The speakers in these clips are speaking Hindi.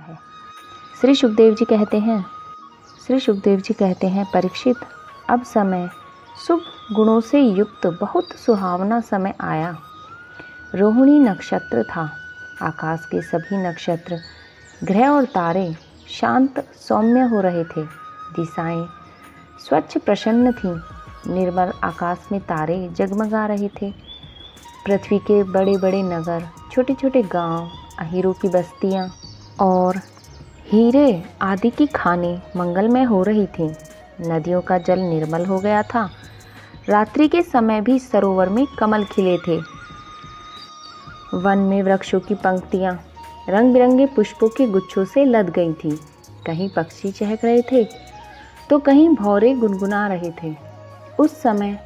है। श्री सुखदेव जी कहते हैं, परीक्षित, अब समय शुभ गुणों से युक्त बहुत सुहावना समय आया। रोहिणी नक्षत्र था। आकाश के सभी नक्षत्र, ग्रह और तारे शांत सौम्य हो रहे थे। दिशाएं स्वच्छ प्रसन्न थीं। निर्मल आकाश में तारे जगमगा रहे थे। पृथ्वी के बड़े बड़े नगर, छोटे छोटे गांव, हीरों की बस्तियां और हीरे आदि की खानें मंगलमय हो रही थीं। नदियों का जल निर्मल हो गया था। रात्रि के समय भी सरोवर में कमल खिले थे। वन में वृक्षों की पंक्तियां रंग बिरंगे पुष्पों के गुच्छों से लद गई थीं। कहीं पक्षी चहक रहे थे तो कहीं भौरे गुनगुना रहे थे। उस समय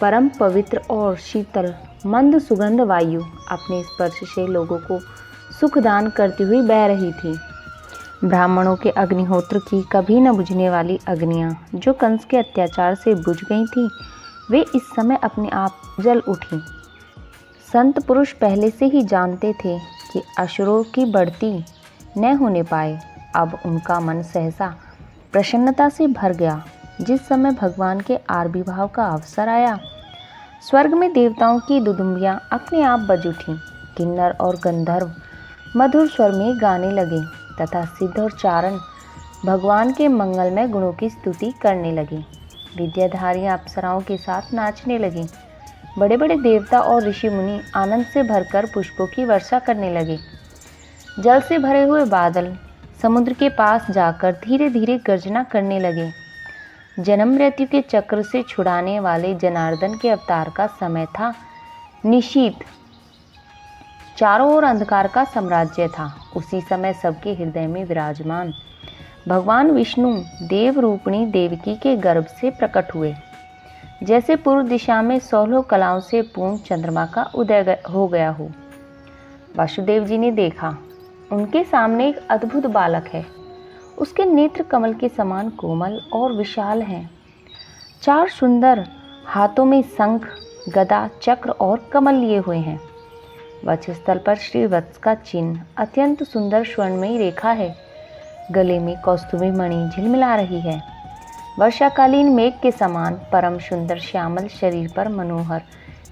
परम पवित्र और शीतल मंद सुगंध वायु अपने स्पर्श से लोगों को सुख दान करती हुई बह रही थी। ब्राह्मणों के अग्निहोत्र की कभी न बुझने वाली अग्नियां जो कंस के अत्याचार से बुझ गई थीं, वे इस समय अपने आप जल उठीं। संत पुरुष पहले से ही जानते थे कि असुरों की बढ़ती न होने पाए। अब उनका मन सहसा प्रसन्नता से भर गया। जिस समय भगवान के आविर्भाव का अवसर आया, स्वर्ग में देवताओं की दुदुम्बियां अपने आप बज उठीं। किन्नर और गंधर्व मधुर स्वर में गाने लगे तथा सिद्ध और चारण भगवान के मंगलमय गुणों की स्तुति करने लगे। विद्याधारियां अप्सराओं के साथ नाचने लगीं। बड़े बड़े देवता और ऋषि मुनि आनंद से भरकर पुष्पों की वर्षा करने लगे। जल से भरे हुए बादल समुद्र के पास जाकर धीरे धीरे गर्जना करने लगे। जन्म मृत्यु के चक्र से छुड़ाने वाले जनार्दन के अवतार का समय था। निशीथ चारों ओर अंधकार का साम्राज्य था। उसी समय सबके हृदय में विराजमान भगवान विष्णु देव रूपिणी देवकी के गर्भ से प्रकट हुए। जैसे पूर्व दिशा में 16 कलाओं से पूर्ण चंद्रमा का उदय हो गया हो। वासुदेव जी ने देखा, उनके सामने एक अद्भुत बालक है। उसके नेत्र कमल के समान कोमल और विशाल हैं। 4 सुंदर हाथों में शंख, गदा, चक्र और कमल लिए हुए हैं। वक्षस्थल पर श्रीवत्स का चिन्ह अत्यंत सुंदर स्वर्णमयी रेखा है। गले में कौस्तुभी मणि झिलमिला रही है। वर्षाकालीन मेघ के समान परम सुंदर श्यामल शरीर पर मनोहर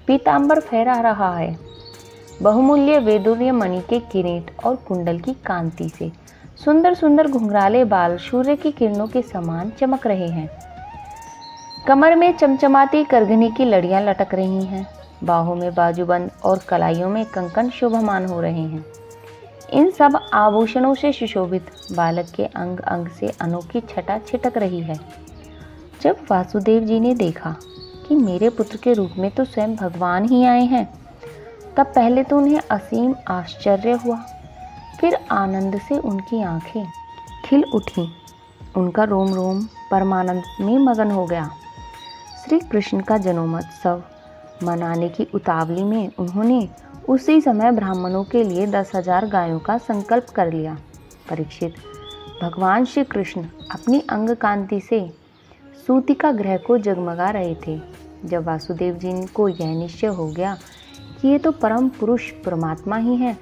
पीतांबर फहरा रहा है। बहुमूल्य वैदुर्य मणि के किरीट और कुंडल की कांति से सुंदर सुंदर घुंघराले बाल सूर्य की किरणों के समान चमक रहे हैं। कमर में चमचमाती करघनी की लड़ियां लटक रही हैं। बाहों में बाजूबंद और कलाइयों में कंकन शोभमान हो रहे हैं। इन सब आभूषणों से सुशोभित बालक के अंग अंग से अनोखी छटा छिटक रही है। जब वासुदेव जी ने देखा कि मेरे पुत्र के रूप में तो स्वयं भगवान ही आए हैं, तब पहले तो उन्हें असीम आश्चर्य हुआ। फिर आनंद से उनकी आंखें खिल उठीं। उनका रोम रोम परमानंद में मगन हो गया। श्री कृष्ण का जन्मोत्सव मनाने की उतावली में उन्होंने उसी समय ब्राह्मणों के लिए 10,000 गायों का संकल्प कर लिया। परीक्षित, भगवान श्री कृष्ण अपनी अंग कांति से सूतिका ग्रह को जगमगा रहे थे। जब वासुदेव जी को यह निश्चय हो गया कि ये तो परम पुरुष परमात्मा ही हैं,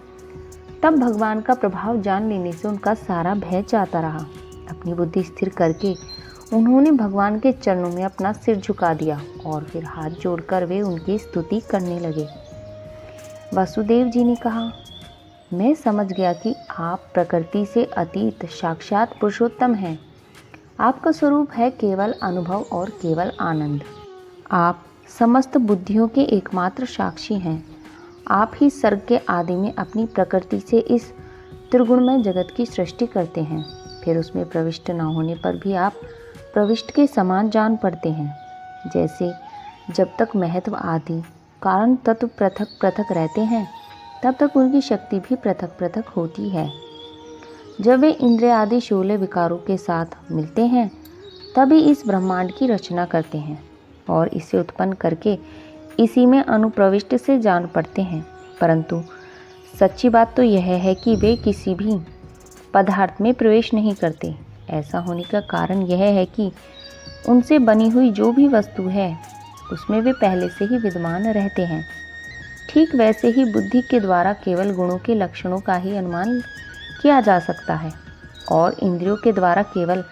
तब भगवान का प्रभाव जान लेने से उनका सारा भय जाता रहा। अपनी बुद्धि स्थिर करके उन्होंने भगवान के चरणों में अपना सिर झुका दिया और फिर हाथ जोड़कर वे उनकी स्तुति करने लगे। वासुदेव जी ने कहा, मैं समझ गया कि आप प्रकृति से अतीत साक्षात पुरुषोत्तम हैं। आपका स्वरूप है केवल अनुभव और केवल आनंद। आप समस्त बुद्धियों के एकमात्र साक्षी हैं। आप ही सर्ग के आदि में अपनी प्रकृति से इस त्रिगुणमय जगत की सृष्टि करते हैं। फिर उसमें प्रविष्ट न होने पर भी आप प्रविष्ट के समान जान पड़ते हैं। जैसे जब तक महत्व आदि कारण तत्व पृथक पृथक रहते हैं, तब तक उनकी शक्ति भी पृथक पृथक होती है। जब वे इंद्रिय आदि 16 विकारों के साथ मिलते हैं, तभी इस ब्रह्मांड की रचना करते हैं और इसे उत्पन्न करके इसी में अनुप्रविष्ट से जान पड़ते हैं। परंतु सच्ची बात तो यह है कि वे किसी भी पदार्थ में प्रवेश नहीं करते। ऐसा होने का कारण यह है कि उनसे बनी हुई जो भी वस्तु है, उसमें वे पहले से ही विद्यमान रहते हैं। ठीक वैसे ही बुद्धि के द्वारा केवल गुणों के लक्षणों का ही अनुमान किया जा सकता है और इंद्रियों के द्वारा केवल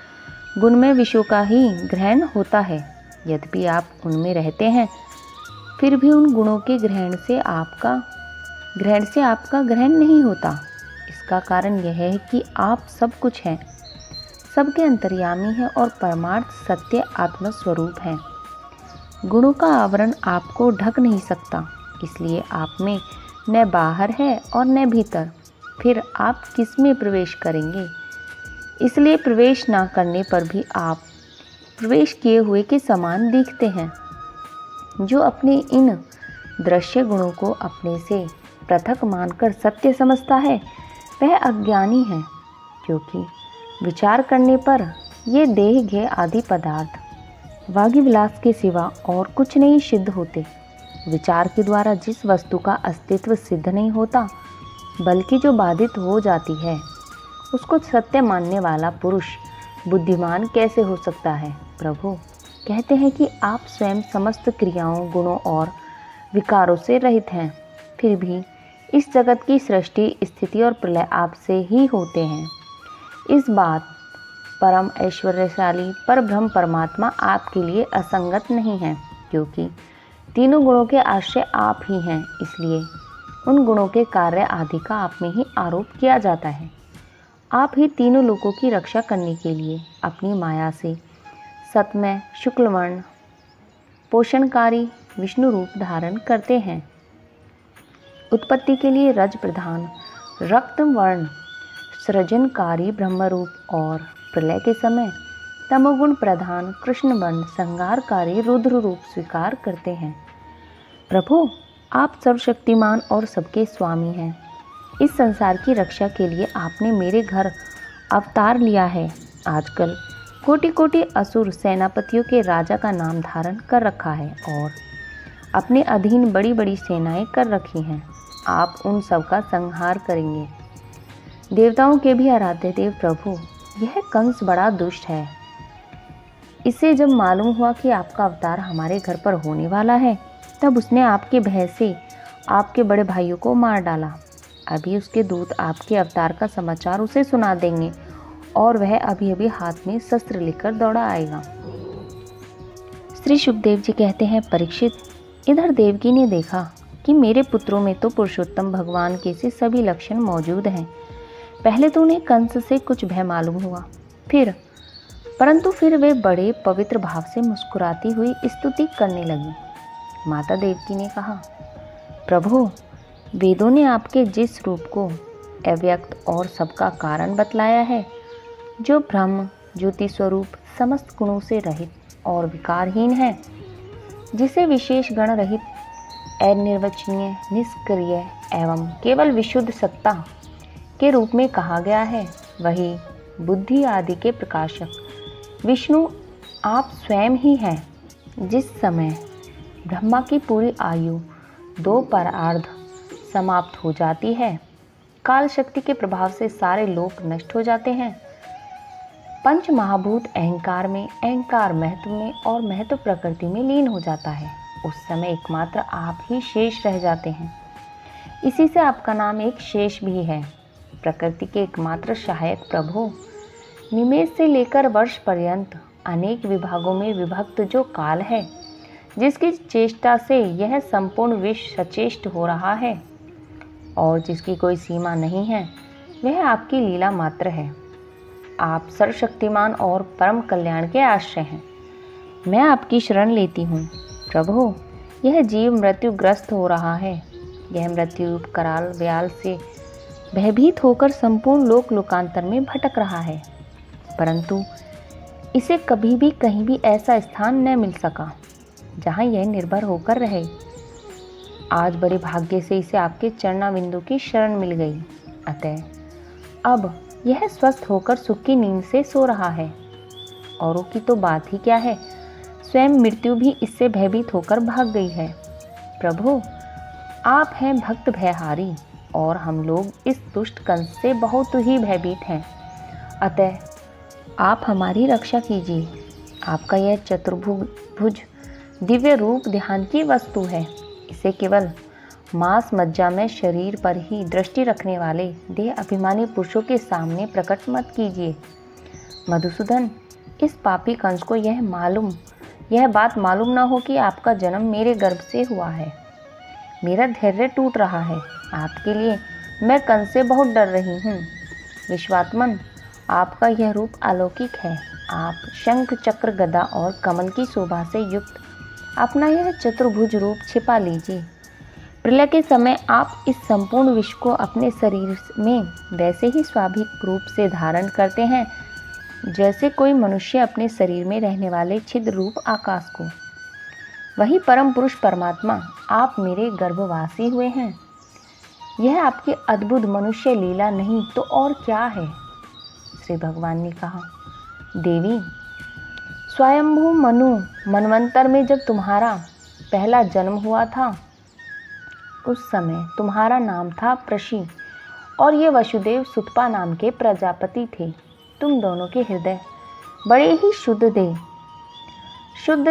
गुणमय विषयों का ही ग्रहण होता है। यद्यपि आप उनमें रहते हैं, फिर भी उन गुणों के ग्रहण से आपका ग्रहण नहीं होता। इसका कारण यह है कि आप सब कुछ हैं, सबके अंतर्यामी हैं और परमार्थ सत्य आत्मस्वरूप हैं। गुणों का आवरण आपको ढक नहीं सकता, इसलिए आप में न बाहर है और न भीतर। फिर आप किस में प्रवेश करेंगे? इसलिए प्रवेश ना करने पर भी आप प्रवेश किए हुए के समान दिखते हैं। जो अपने इन दृश्य गुणों को अपने से पृथक मानकर सत्य समझता है, वह अज्ञानी है, क्योंकि विचार करने पर ये देह गेह आदि पदार्थ वागी विलास के सिवा और कुछ नहीं सिद्ध होते। विचार के द्वारा जिस वस्तु का अस्तित्व सिद्ध नहीं होता, बल्कि जो बाधित हो जाती है, उसको सत्य मानने वाला पुरुष बुद्धिमान कैसे हो सकता है? प्रभु कहते हैं कि आप स्वयं समस्त क्रियाओं, गुणों और विकारों से रहित हैं, फिर भी इस जगत की सृष्टि, स्थिति और प्रलय आपसे ही होते हैं। इस बात परम ऐश्वर्यशाली परब्रह्म परमात्मा आपके लिए असंगत नहीं है, क्योंकि तीनों गुणों के आश्रय आप ही हैं। इसलिए उन गुणों के कार्य आदि का आप में ही आरोप किया जाता है। आप ही तीनों लोकों की रक्षा करने के लिए अपनी माया से सतमय शुक्लवर्ण पोषणकारी विष्णु रूप धारण करते हैं। उत्पत्ति के लिए रज प्रधान रक्त वर्ण सृजनकारी ब्रह्मरूप और प्रलय के समय तमोगुण प्रधान कृष्ण वर्ण संहारकारी रुद्र रूप स्वीकार करते हैं। प्रभु, आप सर्वशक्तिमान और सबके स्वामी हैं। इस संसार की रक्षा के लिए आपने मेरे घर अवतार लिया है। आजकल कोटि कोटि असुर सेनापतियों के राजा का नाम धारण कर रखा है और अपने अधीन बड़ी बड़ी सेनाएं कर रखी हैं। आप उन सब का संहार करेंगे। देवताओं के भी आराध्य देव प्रभु, यह कंस बड़ा दुष्ट है। इसे जब मालूम हुआ कि आपका अवतार हमारे घर पर होने वाला है, तब उसने आपके भय से आपके बड़े भाइयों को मार डाला। अभी उसके दूत आपके अवतार का समाचार उसे सुना देंगे और वह अभी अभी हाथ में शस्त्र लेकर दौड़ा आएगा। श्री सुखदेव जी कहते हैं, परीक्षित, इधर देवकी ने देखा कि मेरे पुत्रों में तो पुरुषोत्तम भगवान के से सभी लक्षण मौजूद हैं। पहले तो उन्हें कंस से कुछ भय मालूम हुआ, परंतु फिर वे बड़े पवित्र भाव से मुस्कुराती हुई स्तुति करने लगी। माता देवकी ने कहा, प्रभु, वेदों ने आपके जिस रूप को अव्यक्त और सबका कारण बतलाया है, जो ब्रह्म ज्योति स्वरूप समस्त गुणों से रहित और विकारहीन है, जिसे विशेष गण रहित अनिर्वचनीय निष्क्रिय एवं केवल विशुद्ध सत्ता के रूप में कहा गया है, वही बुद्धि आदि के प्रकाशक विष्णु आप स्वयं ही हैं। जिस समय ब्रह्मा की पूरी आयु 2 परार्ध समाप्त हो जाती है, काल शक्ति के प्रभाव से सारे लोक नष्ट हो जाते हैं। पंच महाभूत अहंकार में, अहंकार महत्व में और महत्व प्रकृति में लीन हो जाता है। उस समय एकमात्र आप ही शेष रह जाते हैं। इसी से आपका नाम एक शेष भी है। प्रकृति के एकमात्र सहायक प्रभु, निमेष से लेकर वर्ष पर्यंत अनेक विभागों में विभक्त जो काल है, जिसकी चेष्टा से यह संपूर्ण विश्व सचेष्ट हो रहा है और जिसकी कोई सीमा नहीं है, वह आपकी लीला मात्र है। आप सर्वशक्तिमान और परम कल्याण के आश्रय हैं। मैं आपकी शरण लेती हूँ। प्रभु, यह जीव मृत्युग्रस्त हो रहा है। यह मृत्यु रूप कराल व्याल से भयभीत होकर संपूर्ण लोक लोकांतर में भटक रहा है, परंतु इसे कभी भी कहीं भी ऐसा स्थान न मिल सका जहाँ यह निर्भर होकर रहे। आज बड़े भाग्य से इसे आपके चरणाविंदु की शरण मिल गई। अतः अब यह स्वस्थ होकर सुख की नींद से सो रहा है। औरों की तो बात ही क्या है, स्वयं मृत्यु भी इससे भयभीत होकर भाग गई है। प्रभु, आप हैं भक्त भयहारी और हम लोग इस दुष्ट कंस से बहुत ही भयभीत हैं। अतः आप हमारी रक्षा कीजिए। आपका यह चतुर्भुज दिव्य रूप ध्यान की वस्तु है। इसे केवल मांस मज्जा में शरीर पर ही दृष्टि रखने वाले देह अभिमानी पुरुषों के सामने प्रकट मत कीजिए। मधुसूदन, इस पापी कंस को यह बात मालूम न हो कि आपका जन्म मेरे गर्भ से हुआ है। मेरा धैर्य टूट रहा है। आपके लिए मैं कंस से बहुत डर रही हूँ। विश्वात्मन, आपका यह रूप अलौकिक है। आप शंख, चक्र, गदा और कमल की शोभा से युक्त अपना यह चतुर्भुज रूप छिपा लीजिए। प्रलय के समय आप इस संपूर्ण विश्व को अपने शरीर में वैसे ही स्वाभाविक रूप से धारण करते हैं जैसे कोई मनुष्य अपने शरीर में रहने वाले छिद्र रूप आकाश को। वही परम पुरुष परमात्मा आप मेरे गर्भवासी हुए हैं। यह आपकी अद्भुत मनुष्य लीला नहीं तो और क्या है। श्री भगवान ने कहा, देवी, स्वयंभू मनु मनवंतर में जब तुम्हारा पहला जन्म हुआ था उस समय तुम्हारा नाम था प्रशी और ये वसुदेव सुतपा नाम के प्रजापति थे। तुम दोनों के हृदय बड़े ही शुद्ध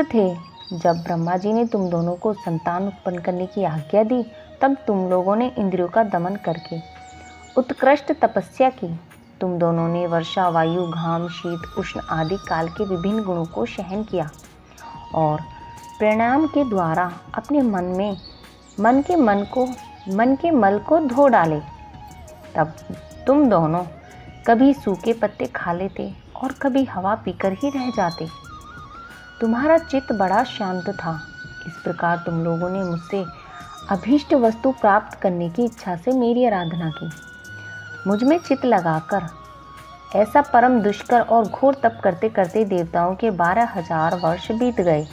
थे। जब ब्रह्मा जी ने तुम दोनों को संतान उत्पन्न करने की आज्ञा दी तब तुम लोगों ने इंद्रियों का दमन करके उत्कृष्ट तपस्या की। तुम दोनों ने वर्षा, वायु, घाम, शीत, उष्ण आदि काल के विभिन्न गुणों को सहन किया और प्राणायाम के द्वारा अपने मन के मल को धो डाले। तब तुम दोनों कभी सूखे पत्ते खा लेते और कभी हवा पीकर ही रह जाते। तुम्हारा चित्त बड़ा शांत था। इस प्रकार तुम लोगों ने मुझसे अभीष्ट वस्तु प्राप्त करने की इच्छा से मेरी आराधना की। मुझ में चित्त लगाकर ऐसा परम दुष्कर और घोर तप करते करते देवताओं के 12,000 वर्ष बीत गए।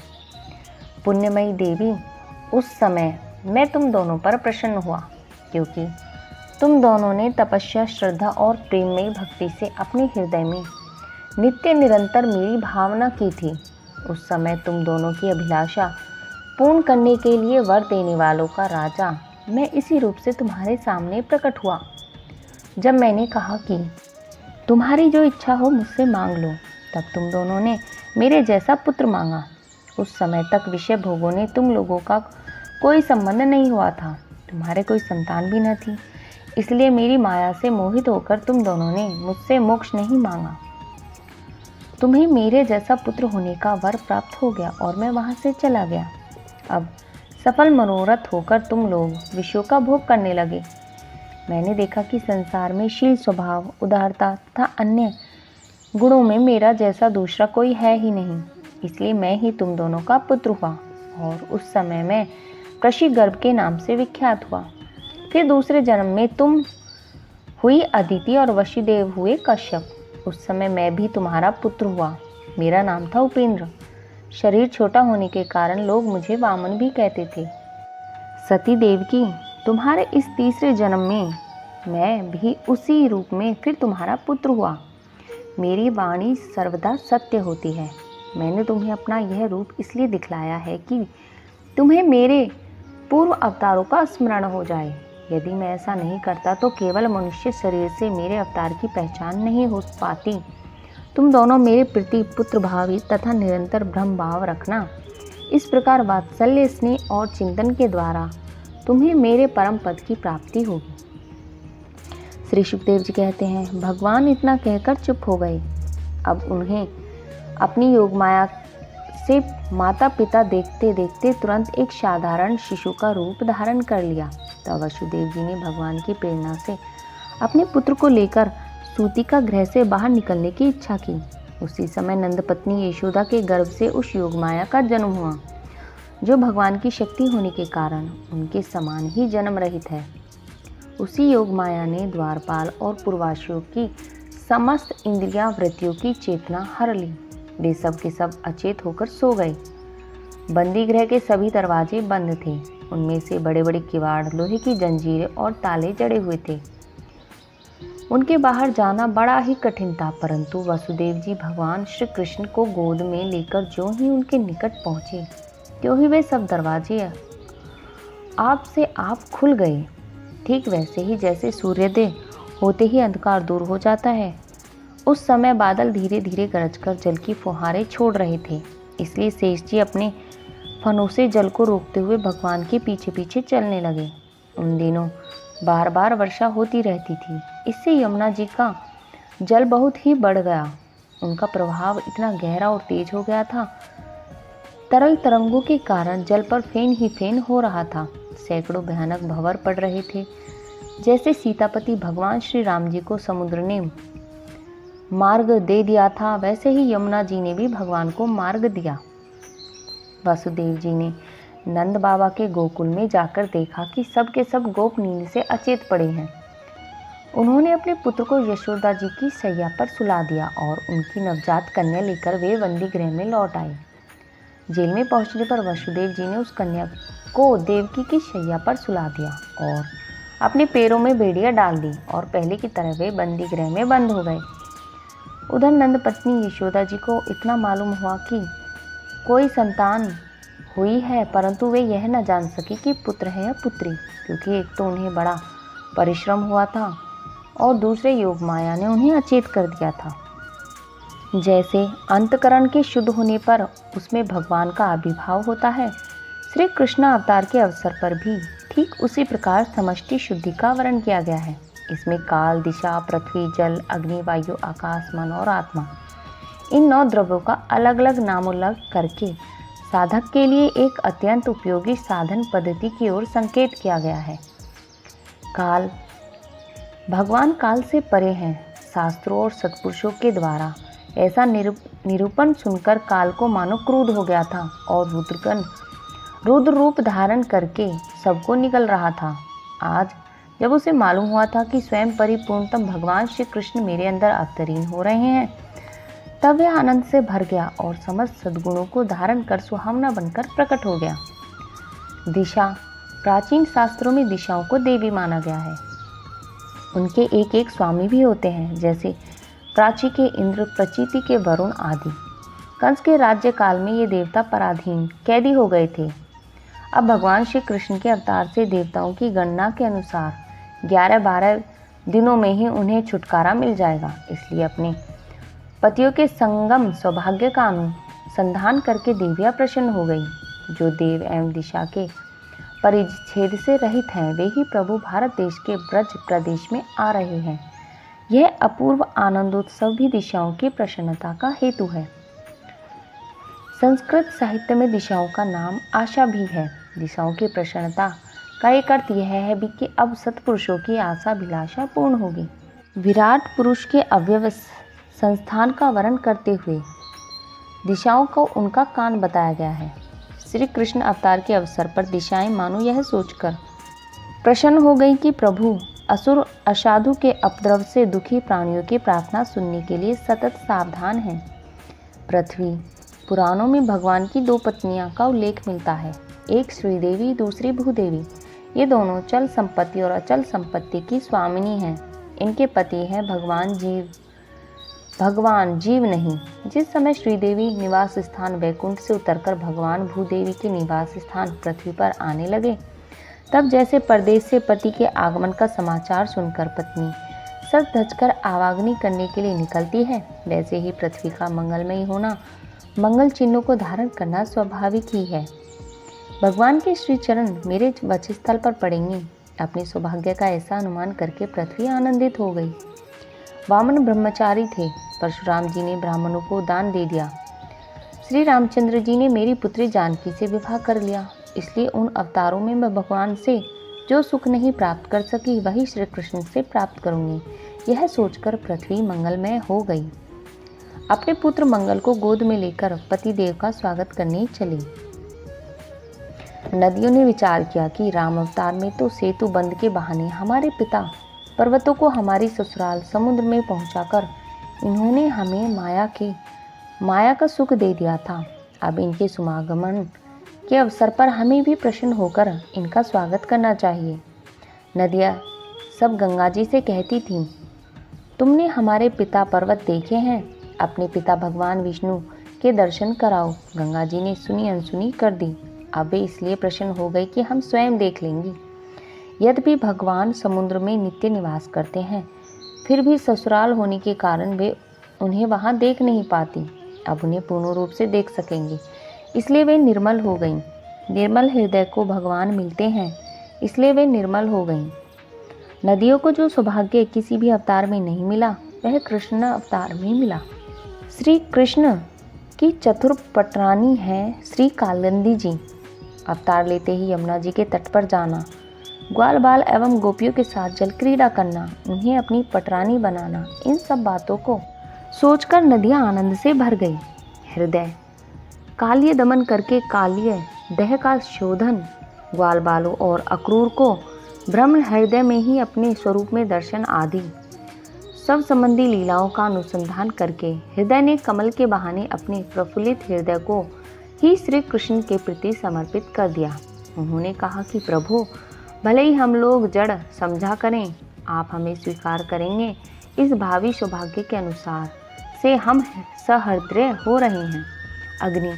पुण्यमयी देवी, उस समय मैं तुम दोनों पर प्रसन्न हुआ क्योंकि तुम दोनों ने तपस्या, श्रद्धा और प्रेममयी भक्ति से अपने हृदय में नित्य निरंतर मेरी भावना की थी। उस समय तुम दोनों की अभिलाषा पूर्ण करने के लिए वर देने वालों का राजा मैं इसी रूप से तुम्हारे सामने प्रकट हुआ। जब मैंने कहा कि तुम्हारी जो इच्छा हो मुझसे मांग लो, तब तुम दोनों ने मेरे जैसा पुत्र मांगा। उस समय तक विषय भोगों ने तुम लोगों का कोई संबंध नहीं हुआ था। तुम्हारे कोई संतान भी न थी, इसलिए मेरी माया से मोहित होकर तुम दोनों ने मुझसे मोक्ष नहीं मांगा। तुम्हें मेरे जैसा पुत्र होने का वर प्राप्त हो गया और मैं वहां से चला गया। अब सफल मनोरथ होकर तुम लोग विषयों का भोग करने लगे। मैंने देखा कि संसार में शील, स्वभाव, उदारता तथा अन्य गुणों में मेरा जैसा दूसरा कोई है ही नहीं, इसलिए मैं ही तुम दोनों का पुत्र हुआ और उस समय मैं कृषि गर्भ के नाम से विख्यात हुआ। फिर दूसरे जन्म में तुम हुई अदिति और वसुदेव हुए कश्यप। उस समय मैं भी तुम्हारा पुत्र हुआ। मेरा नाम था उपेंद्र। शरीर छोटा होने के कारण लोग मुझे वामन भी कहते थे। सती देवकी, तुम्हारे इस तीसरे जन्म में मैं भी उसी रूप में फिर तुम्हारा पुत्र हुआ। मेरी वाणी सर्वदा सत्य होती है। मैंने तुम्हें अपना यह रूप इसलिए दिखलाया है कि तुम्हें मेरे पूर्व अवतारों का स्मरण हो जाए। यदि मैं ऐसा नहीं करता तो केवल मनुष्य शरीर से मेरे अवतार की पहचान नहीं हो पाती। तुम दोनों मेरे प्रति पुत्र भावी तथा निरंतर ब्रह्म भाव रखना। इस प्रकार वात्सल्य, स्नेह और चिंतन के द्वारा तुम्हें मेरे परम पद की प्राप्ति होगी। श्री सुखदेव जी कहते हैं, भगवान इतना कहकर चुप हो गए। अब उन्हें अपनी योग माया से माता पिता देखते देखते तुरंत एक साधारण शिशु का रूप धारण कर लिया। तब वसुदेव जी ने भगवान की प्रेरणा से अपने पुत्र को लेकर सूतिका गृह से बाहर निकलने की इच्छा की। उसी समय नंद पत्नी यशोदा के गर्भ से उस योगमाया का जन्म हुआ, जो भगवान की शक्ति होने के कारण उनके समान ही जन्म रहित है। उसी योगमाया ने द्वारपाल और पूर्वाश्रयों की समस्त इंद्रियां वृत्तियों की चेतना हर ली। वे सब के सब अचेत होकर सो गए। बंदी गृह के सभी दरवाजे बंद थे। उनमें से बड़े बड़े किवाड़, लोहे की जंजीरें और ताले जड़े हुए थे। उनके बाहर जाना बड़ा ही कठिन था, परंतु वसुदेव जी भगवान श्री कृष्ण को गोद में लेकर जो ही उनके निकट पहुंचे, त्यों ही वे सब दरवाजे आप से आप खुल गए। ठीक वैसे ही जैसे सूर्योदय होते ही अंधकार दूर हो जाता है। उस समय बादल धीरे धीरे गरजकर जल की फुहारें छोड़ रहे थे, इसलिए शेष जी अपने फनों से जल को रोकते हुए भगवान के पीछे पीछे चलने लगे। उन दिनों बार बार वर्षा होती रहती थी। इससे यमुना जी का जल बहुत ही बढ़ गया। उनका प्रभाव इतना गहरा और तेज हो गया था, तरल तरंगों के कारण जल पर फेन ही फेन हो रहा था। सैकड़ों भयानक भंवर पड़ रहे थे। जैसे सीतापति भगवान श्री राम जी को समुद्र ने मार्ग दे दिया था, वैसे ही यमुना जी ने भी भगवान को मार्ग दिया। वासुदेव जी ने नंद बाबा के गोकुल में जाकर देखा कि सब के सब गोप नींद से अचेत पड़े हैं। उन्होंने अपने पुत्र को यशोदा जी की शैया पर सुला दिया और उनकी नवजात कन्या लेकर वे बंदी गृह में लौट आए। जेल में पहुंचने पर वसुदेव जी ने उस कन्या को देवकी की शैया पर सुला दिया और अपने पैरों में बेड़ियां डाल दी और पहले की तरह वे बंदी गृह में बंद हो गए। उधर नंद पत्नी यशोदा जी को इतना मालूम हुआ कि कोई संतान हुई है, परंतु वे यह न जान सकी कि पुत्र है या पुत्री, क्योंकि एक तो उन्हें बड़ा परिश्रम हुआ था और दूसरे योग माया ने उन्हें अचेत कर दिया था। जैसे अंतकरण के शुद्ध होने पर उसमें भगवान का आविर्भाव होता है, श्री कृष्ण अवतार के अवसर पर भी ठीक उसी प्रकार समष्टि शुद्धि का वर्णन किया गया है। इसमें काल, दिशा, पृथ्वी, जल, अग्नि, वायु, आकाश, मन और आत्मा, इन 9 द्रव्यों का अलग अलग नामोल्लेख करके साधक के लिए एक अत्यंत उपयोगी साधन पद्धति की ओर संकेत किया गया है। काल, भगवान काल से परे हैं। शास्त्रों और सत्पुरुषों के द्वारा ऐसा निरूपण सुनकर काल को मानो क्रोध हो गया था और रुद्र रूप धारण करके सबको निकल रहा था। आज जब उसे मालूम हुआ था कि स्वयं परिपूर्णतम भगवान श्री कृष्ण मेरे अंदर अवतरीन हो रहे हैं, तब वह आनंद से भर गया और समस्त सद्गुणों को धारण कर सुहावना बनकर प्रकट हो गया। दिशा, प्राचीन शास्त्रों में दिशाओं को देवी माना गया है। उनके एक एक स्वामी भी होते हैं, जैसे प्राची के इंद्र, प्रचिति के वरुण आदि। कंस के राज्य काल में ये देवता पराधीन कैदी हो गए थे। अब भगवान श्री कृष्ण के अवतार से देवताओं की गणना के अनुसार 11-12 दिनों में ही उन्हें छुटकारा मिल जाएगा। इसलिए अपने पतियों के संगम सौभाग्य का अनुसंधान करके देवियां प्रसन्न हो गई। जो देव एवं दिशा के परिच्छेद से रहित हैं, वे ही प्रभु भारत देश के ब्रज प्रदेश में आ रहे हैं। यह अपूर्व आनंदोत्सव भी दिशाओं की प्रसन्नता का हेतु है। संस्कृत साहित्य में दिशाओं का नाम आशा भी है। दिशाओं की प्रसन्नता का एक अर्थ यह है भी कि अब सत्पुरुषों की आशा अभिलाषा पूर्ण होगी। विराट पुरुष के अवयव संस्थान का वर्णन करते हुए दिशाओं को उनका कान बताया गया है। श्री कृष्ण अवतार के अवसर पर दिशाएं मानो यह सोचकर प्रसन्न हो गई कि प्रभु असुर असाधु के उपद्रव से दुखी प्राणियों की प्रार्थना सुनने के लिए सतत सावधान हैं। पृथ्वी, पुराणों में भगवान की 2 पत्नियां का उल्लेख मिलता है, एक श्रीदेवी, दूसरी भूदेवी। ये दोनों चल संपत्ति और अचल संपत्ति की स्वामिनी हैं। इनके पति हैं भगवान जीव नहीं। जिस समय श्रीदेवी निवास स्थान वैकुंठ से उतरकर भगवान भूदेवी के निवास स्थान पृथ्वी पर आने लगे, तब जैसे परदेश से पति के आगमन का समाचार सुनकर पत्नी सज धजकर आवागनी करने के लिए निकलती है, वैसे ही पृथ्वी का मंगलमयी होना, मंगल चिन्हों को धारण करना स्वाभाविक ही है। भगवान के श्री चरण मेरे वक्षस्थल पर पड़ेंगे। अपने सौभाग्य का ऐसा अनुमान करके पृथ्वी आनंदित हो गई। वामन ब्रह्मचारी थे। परशुराम जी ने ब्राह्मणों को दान दे दिया। श्री रामचंद्र जी ने मेरी पुत्री जानकी से विवाह कर लिया। इसलिए उन अवतारों में मैं भगवान से जो सुख नहीं प्राप्त कर सकी, वही श्री कृष्ण से प्राप्त करूंगी। यह सोचकर पृथ्वी मंगलमय हो गई। अपने पुत्र मंगल को गोद में लेकर पति देव का स्वागत करने चली। नदियों ने विचार किया कि राम अवतार में तो सेतु बंध के बहाने हमारे पिता पर्वतों को हमारी ससुराल समुद्र में पहुंचाकर इन्होंने हमें माया का सुख दे दिया था। अब इनके समागमन के अवसर पर हमें भी प्रसन्न होकर इनका स्वागत करना चाहिए। नदियाँ सब गंगा जी से कहती थीं, तुमने हमारे पिता पर्वत देखे हैं, अपने पिता भगवान विष्णु के दर्शन कराओ। गंगा जी ने सुनी अनसुनी कर दी। अब वे इसलिए प्रसन्न हो गई कि हम स्वयं देख लेंगे। यद्यपि भगवान समुद्र में नित्य निवास करते हैं, फिर भी ससुराल होने के कारण वे उन्हें वहां देख नहीं पाती। अब उन्हें पूर्ण रूप से देख सकेंगे, इसलिए वे निर्मल हो गईं। निर्मल हृदय को भगवान मिलते हैं। इसलिए वे निर्मल हो गईं। नदियों को जो सौभाग्य किसी भी अवतार में नहीं मिला, वह कृष्ण अवतार में मिला। श्री कृष्ण की चतुर पटरानी है श्री कालिंदी जी। अवतार लेते ही यमुना जी के तट पर जाना, ग्वाल बाल एवं गोपियों के साथ जल क्रीड़ा करना, उन्हें अपनी पटरानी बनाना, इन सब बातों को सोचकर नदियां आनंद से भर गई। हृदय काल्य दमन करके काल्य देह का शोधन, ग्वाल बालों और अक्रूर को ब्रह्म हृदय में ही अपने स्वरूप में दर्शन आदि सब संबंधी लीलाओं का अनुसंधान करके हृदय ने कमल के बहाने अपने प्रफुल्लित हृदय को ही श्री कृष्ण के प्रति समर्पित कर दिया। उन्होंने कहा कि प्रभु, भले ही हम लोग जड़ समझा करें, आप हमें स्वीकार करेंगे। इस भावी सौभाग्य के अनुसार से हम सहृदय हो रहे हैं। अग्नि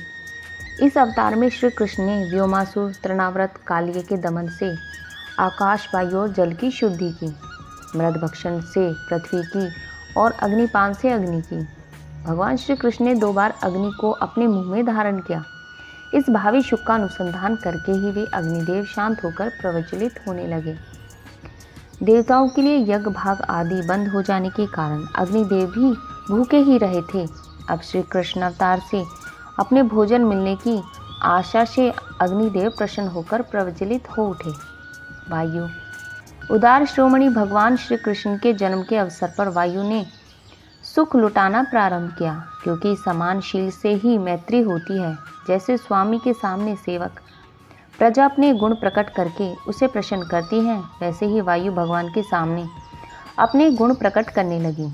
इस अवतार में श्री कृष्ण ने व्योमासुर तृणाव्रत कालिय के दमन से आकाश, वायु और जल की शुद्धि की, मृद भक्षण से पृथ्वी की और अग्निपान से अग्नि की। भगवान श्री कृष्ण ने 2 बार अग्नि को अपने मुंह में धारण किया। इस भावी सुख का अनुसंधान करके ही वे अग्निदेव शांत होकर प्रज्वलित होने लगे। देवताओं के लिए यज्ञ भाग आदि बंद हो जाने के कारण अग्निदेव भी भूखे ही रहे थे। अब श्री कृष्ण अवतार से अपने भोजन मिलने की आशा से अग्निदेव प्रसन्न होकर प्रज्वलित हो उठे। वायु उदार श्रोमणी भगवान श्री कृष्ण के जन्म के अवसर पर वायु ने सुख लुटाना प्रारंभ किया, क्योंकि समानशील से ही मैत्री होती है। जैसे स्वामी के सामने सेवक प्रजा अपने गुण प्रकट करके उसे प्रसन्न करती है, वैसे ही वायु भगवान के सामने अपने गुण प्रकट करने लगी।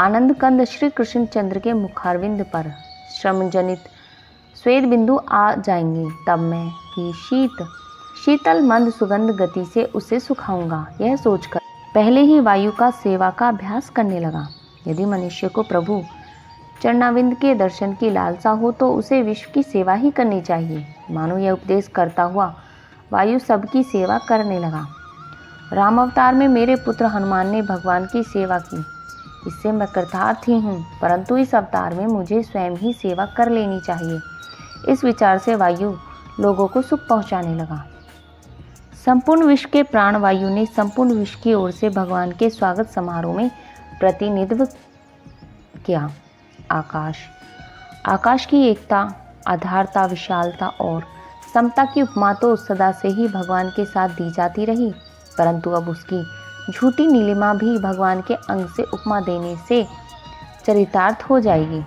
आनंद कंद श्री कृष्ण चंद्र के मुखारविंद पर श्रमजनित श्वेत बिंदु आ जाएंगे, तब मैं ही शीतल मंद सुगंध गति से उसे सुखाऊंगा। यह सोचकर पहले ही वायु का सेवा का अभ्यास करने लगा। यदि मनुष्य को प्रभु चरणाविंद के दर्शन की लालसा हो तो उसे विश्व की सेवा ही करनी चाहिए। मानो यह उपदेश करता हुआ वायु सबकी सेवा करने लगा। राम अवतार में मेरे पुत्र हनुमान ने भगवान की सेवा की, इससे मैं कृतार्थ ही हूँ, परंतु इस अवतार में मुझे स्वयं ही सेवा कर लेनी चाहिए। इस विचार से वायु लोगों को सुख पहुँचाने लगा। संपूर्ण विश्व के प्राण वायु ने संपूर्ण विश्व की ओर से भगवान के स्वागत समारोह में प्रतिनिधित्व किया। आकाश की एकता, आधारता, विशालता और समता की उपमा तो सदा से ही भगवान के साथ दी जाती रही, परंतु अब उसकी झूठी नीलिमा भी भगवान के अंग से उपमा देने से चरितार्थ हो जाएगी।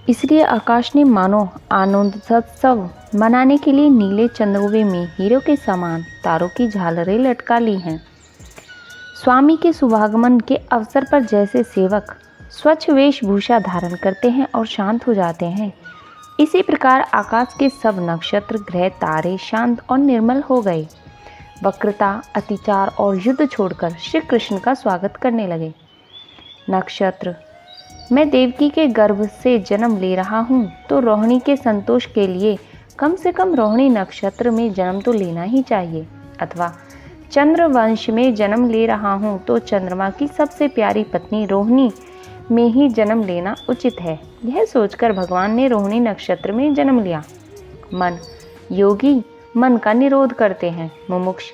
इसलिए आकाश ने मानो आनंदोत्सव मनाने के लिए नीले चंद्रोवे में हीरो के समान तारों की झालरें लटका ली हैं। स्वामी के शुभागमन के अवसर पर जैसे सेवक स्वच्छ वेशभूषा धारण करते हैं और शांत हो जाते हैं, इसी प्रकार आकाश के सब नक्षत्र, ग्रह, तारे शांत और निर्मल हो गए। वक्रता, अतिचार और युद्ध छोड़कर श्री कृष्ण का स्वागत करने लगे। नक्षत्र, मैं देवकी के गर्भ से जन्म ले रहा हूँ, तो रोहिणी के संतोष के लिए कम से कम रोहिणी नक्षत्र में जन्म तो लेना ही चाहिए। अथवा चंद्र वंश में जन्म ले रहा हूँ, तो चंद्रमा की सबसे प्यारी पत्नी रोहिणी में ही जन्म लेना उचित है। यह सोचकर भगवान ने रोहिणी नक्षत्र में जन्म लिया। मन योगी मन का निरोध करते हैं, मुमुक्ष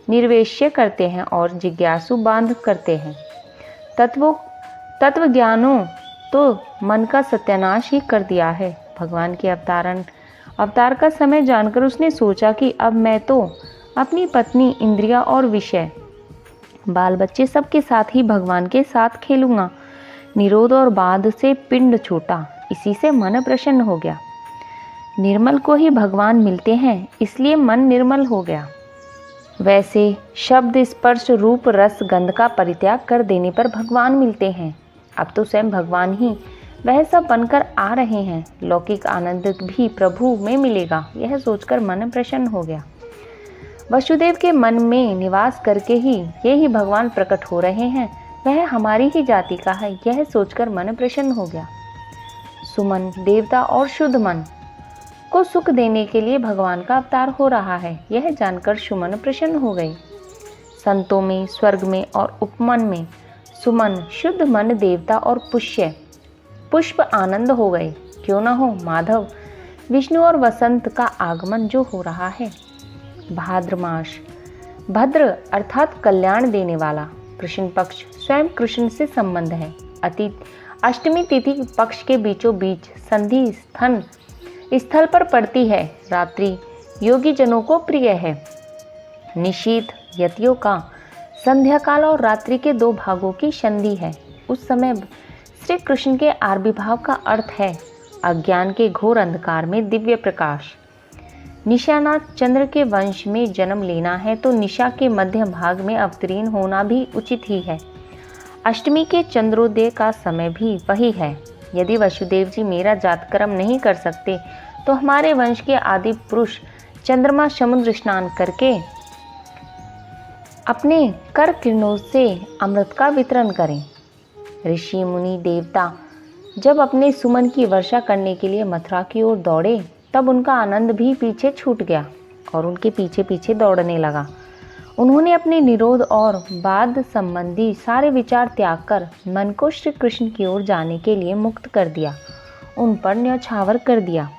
निर्वेश्य करते हैं और जिज्ञासु बांध करते हैं। तत्व ज्ञानों तो मन का सत्यानाश ही कर दिया है। भगवान के अवतार का समय जानकर उसने सोचा कि अब मैं तो अपनी पत्नी, इंद्रिया और विषय, बाल बच्चे सबके साथ ही भगवान के साथ खेलूंगा। निरोध और बाध से पिंड छूटा, इसी से मन प्रसन्न हो गया। निर्मल को ही भगवान मिलते हैं, इसलिए मन निर्मल हो गया। वैसे शब्द, स्पर्श, रूप, रस, गंध का परित्याग कर देने पर भगवान मिलते हैं। अब तो स्वयं भगवान ही वह सब बनकर आ रहे हैं। लौकिक आनंद भी प्रभु में मिलेगा, यह सोचकर मन प्रसन्न हो गया। वसुदेव के मन में निवास करके ही ये ही भगवान प्रकट हो रहे हैं, वह हमारी ही जाति का है, यह सोचकर मन प्रसन्न हो गया। सुमन, देवता और शुद्ध मन को सुख देने के लिए भगवान का अवतार हो रहा है, यह जानकर सुमन प्रसन्न हो गए। संतों में, स्वर्ग में और उपमन में सुमन, शुद्ध मन, देवता और पुष्प आनंद हो गए। क्यों न हो, माधव, विष्णु और वसंत का आगमन जो हो रहा है। भाद्र मास, भद्र अर्थात कल्याण देने वाला। कृष्ण पक्ष स्वयं कृष्ण से संबंध है। अतीत अष्टमी तिथि पक्ष के बीचों बीच संधि स्थल पर पड़ती है। रात्रि योगी जनों को प्रिय है। निशीथ यतियों का संध्या काल और रात्रि के 2 भागों की संधि है। उस समय श्री कृष्ण के आविर्भाव का अर्थ है अज्ञान के घोर अंधकार में दिव्य प्रकाश। निशानाथ चंद्र के वंश में जन्म लेना है तो निशा के मध्य भाग में अवतीर्ण होना भी उचित ही है। अष्टमी के चंद्रोदय का समय भी वही है। यदि वसुदेव जी मेरा जातकर्म नहीं कर सकते तो हमारे वंश के आदि पुरुष चंद्रमा समुद्र स्नान करके अपने कर किरणों से अमृत का वितरण करें। ऋषि मुनि देवता जब अपने सुमन की वर्षा करने के लिए मथुरा की ओर दौड़े तब उनका आनंद भी पीछे छूट गया और उनके पीछे पीछे दौड़ने लगा। उन्होंने अपने निरोध और बाद संबंधी सारे विचार त्याग कर मन को श्री कृष्ण की ओर जाने के लिए मुक्त कर दिया, उन पर न्यौछावर कर दिया।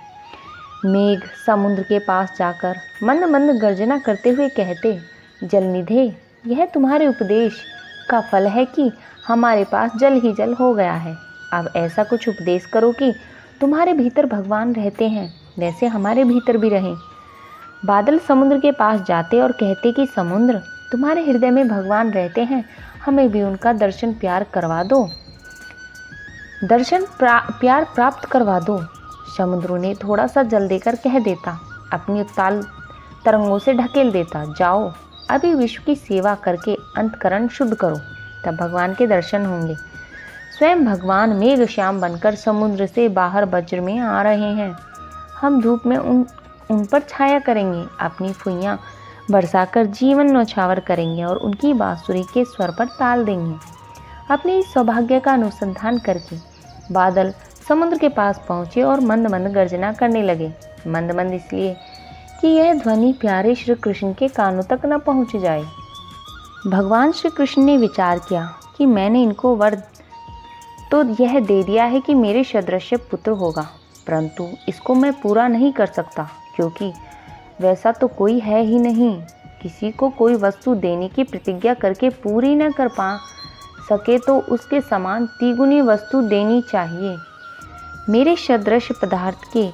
मेघ समुद्र के पास जाकर मंद मंद गर्जना करते हुए कहते, जलनिधे, यह तुम्हारे उपदेश का फल है कि हमारे पास जल ही जल हो गया है। अब ऐसा कुछ उपदेश करो कि तुम्हारे भीतर भगवान रहते हैं वैसे हमारे भीतर भी रहें। बादल समुद्र के पास जाते और कहते कि समुद्र, तुम्हारे हृदय में भगवान रहते हैं, हमें भी उनका दर्शन प्यार प्राप्त करवा दो। समुद्र ने थोड़ा सा जल देकर कह देता, अपनी उत्ताल तरंगों से ढकेल देता, जाओ अभी विश्व की सेवा करके अंतकरण शुद्ध करो, तब भगवान के दर्शन होंगे। स्वयं भगवान मेघ श्याम बनकर समुद्र से बाहर वज्र में आ रहे हैं। हम धूप में उन पर छाया करेंगे, अपनी फुइयां बरसाकर जीवन न्यौछावर करेंगे और उनकी बांसुरी के स्वर पर ताल देंगे। अपने इस सौभाग्य का अनुसंधान करके बादल समुद्र के पास पहुँचे और मंद मंद गर्जना करने लगे। मंद मंद इसलिए कि यह ध्वनि प्यारे श्री कृष्ण के कानों तक न पहुँच जाए। भगवान श्री कृष्ण ने विचार किया कि मैंने इनको वर तो यह दे दिया है कि मेरे सदृश पुत्र होगा, परंतु इसको मैं पूरा नहीं कर सकता क्योंकि वैसा तो कोई है ही नहीं। किसी को कोई वस्तु देने की प्रतिज्ञा करके पूरी न कर पा सके तो उसके समान तिगुनी वस्तु देनी चाहिए। मेरे सदृश पदार्थ के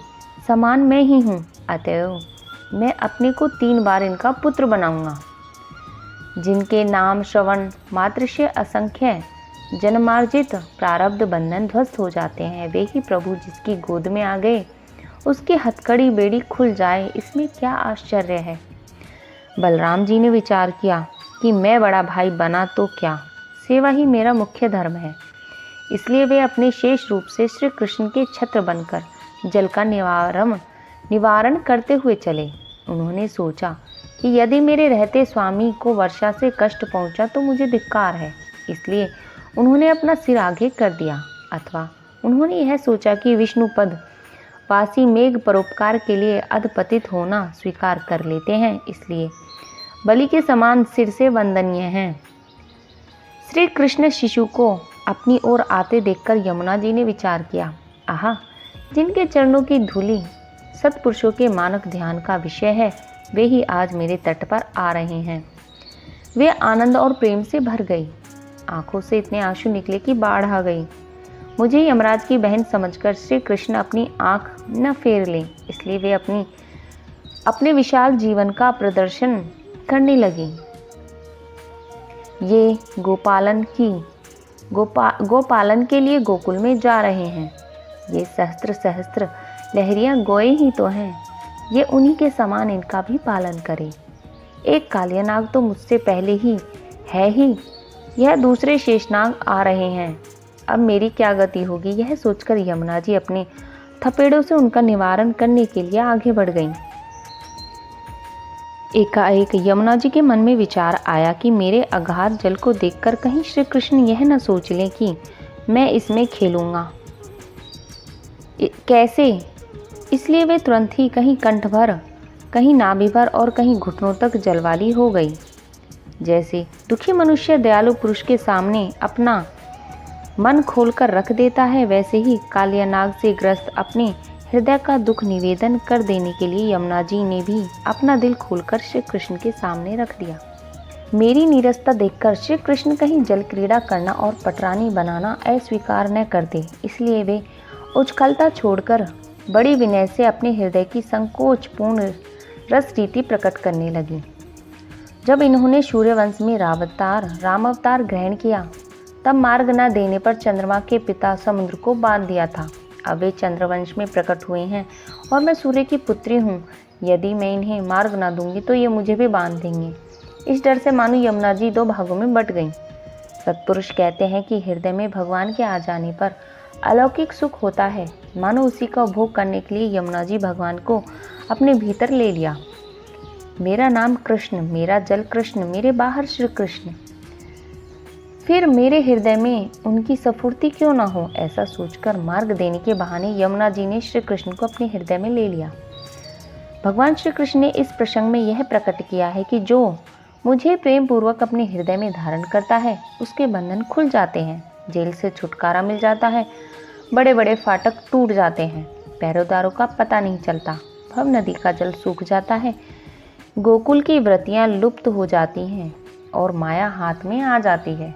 समान मैं ही हूँ, अतएव मैं अपने को 3 बार इनका पुत्र बनाऊंगा। जिनके नाम श्रवण मात्र से असंख्य जन्मार्जित प्रारब्ध बंधन ध्वस्त हो जाते हैं, वे ही प्रभु जिसकी गोद में आ गए उसकी हथकड़ी बेड़ी खुल जाए, इसमें क्या आश्चर्य है। बलराम जी ने विचार किया कि मैं बड़ा भाई बना तो क्या, सेवा ही मेरा मुख्य धर्म है। इसलिए वे अपने शेष रूप से श्री कृष्ण के छत्र बनकर जल का निवारण करते हुए चले। उन्होंने सोचा कि यदि मेरे रहते स्वामी को वर्षा से कष्ट पहुंचा तो मुझे धिक्कार है, इसलिए उन्होंने अपना सिर आगे कर दिया। अथवा उन्होंने यह सोचा कि विष्णुपद वासी मेघ परोपकार के लिए अधपतित होना स्वीकार कर लेते हैं, इसलिए बलि के समान सिर से वंदनीय हैं। श्री कृष्ण शिशु को अपनी ओर आते देखकर यमुना जी ने विचार किया, आहा, जिनके चरणों की धूलि सत्पुरुषों के मानक ध्यान का विषय है, वे ही आज मेरे तट पर आ रहे हैं। वे आनंद और प्रेम से भर गई। आंखों से इतने आंसू निकले कि बाढ़ आ गई। मुझे यमराज की बहन समझकर श्री कृष्ण अपनी आंख न फेर लें, इसलिए वे अपने विशाल जीवन का प्रदर्शन करने लगी। ये गोपालन के लिए गोकुल में जा रहे हैं। ये सहस्त्र सहस्त्र लहरियां गोए ही तो हैं, ये उन्हीं के समान इनका भी पालन करें। एक कालियानाग तो मुझसे पहले ही है ही, यह दूसरे शेषनाग आ रहे हैं। अब मेरी क्या गति होगी, यह सोचकर यमुना जी अपने थपेड़ों से उनका निवारण करने के लिए आगे बढ़ गईं। एकाएक यमुना जी के मन में विचार आया कि मेरे अगाध जल को देखकर कहीं श्री कृष्ण यह न सोच लें कि मैं इसमें खेलूंगा। कैसे? इसलिए वे तुरंत ही कहीं कंठ भर, कहीं नाभि भर और कहीं घुटनों तक जलवाली हो गई। जैसे दुखी मनुष्य दयालु पुरुष के सामने अपना मन खोलकर रख देता है, वैसे ही कालियानाग से ग्रस्त अपने हृदय का दुख निवेदन कर देने के लिए यमुना जी ने भी अपना दिल खोलकर श्री कृष्ण के सामने रख दिया। मेरी नीरसता देखकर श्री कृष्ण कहीं जल क्रीड़ा करना और पटरानी बनाना अस्वीकार न कर दे, इसलिए वे उछलता छोड़कर बड़ी विनय से अपने हृदय की संकोचपूर्ण रस रीति प्रकट करने लगी। जब इन्होंने सूर्यवंश में राम अवतार ग्रहण किया, तब मार्ग न देने पर चंद्रमा के पिता समुद्र को बांध दिया था। अब वे चंद्रवंश में प्रकट हुए हैं और मैं सूर्य की पुत्री हूँ। यदि मैं इन्हें मार्ग न दूंगी तो ये मुझे भी बांध देंगे। इस डर से मानो यमुना जी दो भागों में बट गईं। सत्पुरुष कहते हैं कि हृदय में भगवान के आ जाने पर अलौकिक सुख होता है। मानो उसी का उपभोग करने के लिए यमुना जी भगवान को अपने भीतर ले लिया। मेरा नाम कृष्ण, मेरा जल कृष्ण, मेरे बाहर श्री कृष्ण, फिर मेरे हृदय में उनकी स्फूर्ति क्यों ना हो। ऐसा सोचकर मार्ग देने के बहाने यमुना जी ने श्री कृष्ण को अपने हृदय में ले लिया। भगवान श्री कृष्ण ने इस प्रसंग में यह प्रकट किया है कि जो मुझे प्रेम पूर्वक अपने हृदय में धारण करता है, उसके बंधन खुल जाते हैं, जेल से छुटकारा मिल जाता है, बड़े बड़े फाटक टूट जाते हैं, पैरोदारों का पता नहीं चलता, भव नदी का जल सूख जाता है, गोकुल की व्रतियां लुप्त हो जाती हैं और माया हाथ में आ जाती है।